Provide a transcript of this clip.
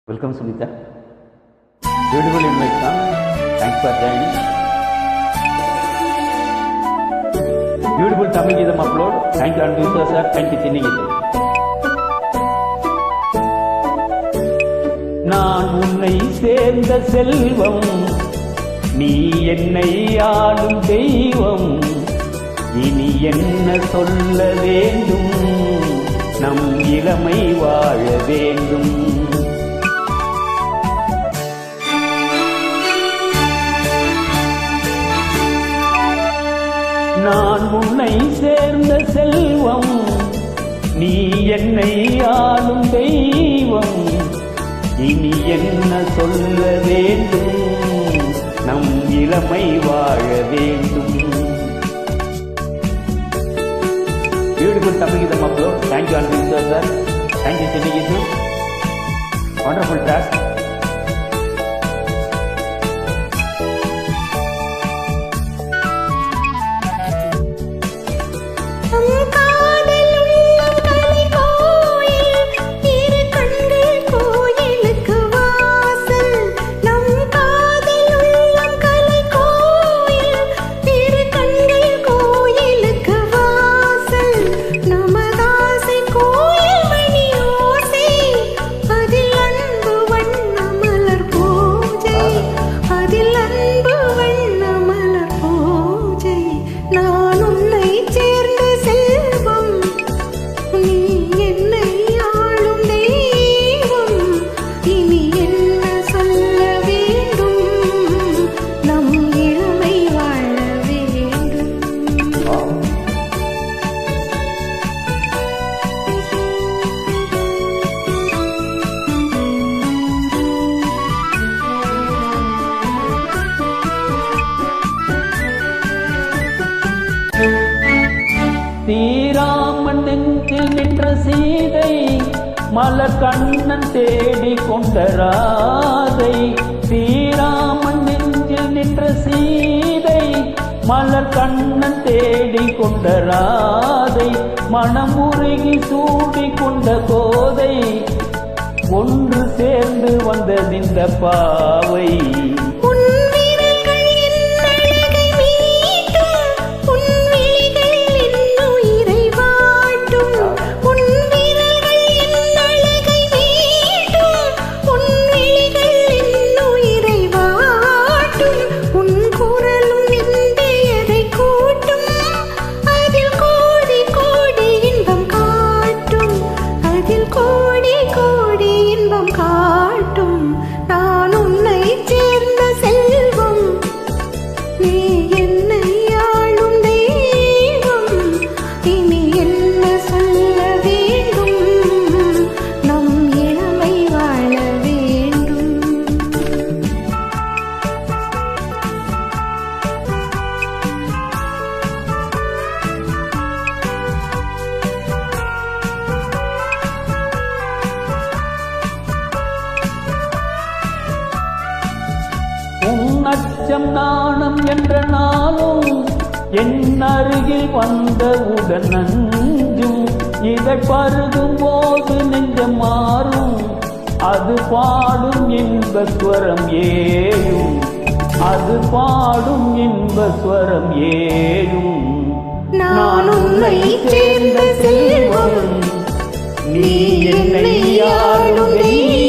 Welcome, Sunita. Beautiful image, song. Thanks for joining. Beautiful Tamil Geetham upload. Thank you, Anvita sir. Thank you, Chinni Geetham. நான் உன்னை சேர்ந்த செல்வம், நீ என்னை ஆளும் தெய்வம். இனி என்ன சொல்ல வேண்டும், நம் இளமை வாழ வேண்டும். நான் உன்னை சேர்ந்த செல்வம், நீ என்னை ஆளும் தெய்வம். இனி என்ன சொல்ல வேண்டும், நம் இளமை வாழ வேண்டும். Beautiful Tamil Geetham upload. Thank you, Anvita sir. Thank you, Chinni Geetham. Wonderful track. Sriraman நெஞ்சில் நின்ற சீதை, மலர் கண்ணன் தேடி கொண்ட ராதை. ஸ்ரீராமன் நெஞ்சில் நின்ற சீதை, மலர் கண்ணன் தேடி கொண்ட ராதை. மனமுருகி சூடி கொண்ட கோதை, ஒன்று சேர்ந்து வந்ததிந்த பாவை. அச்சம் நாணம் என்ற நாளும் என் அருகில் வந்தவுடன் நஞ்சும். இதை பருகும் போது நெஞ்சம் மாறும், அது பாடும் இன்பஸ்வரம் ஏழும். அது பாடும் இன்பஸ்வரம் ஏழும். நான் உன்னை சேர்ந்த செல்வம், நீ என்னை ஆளும் தெய்வம்.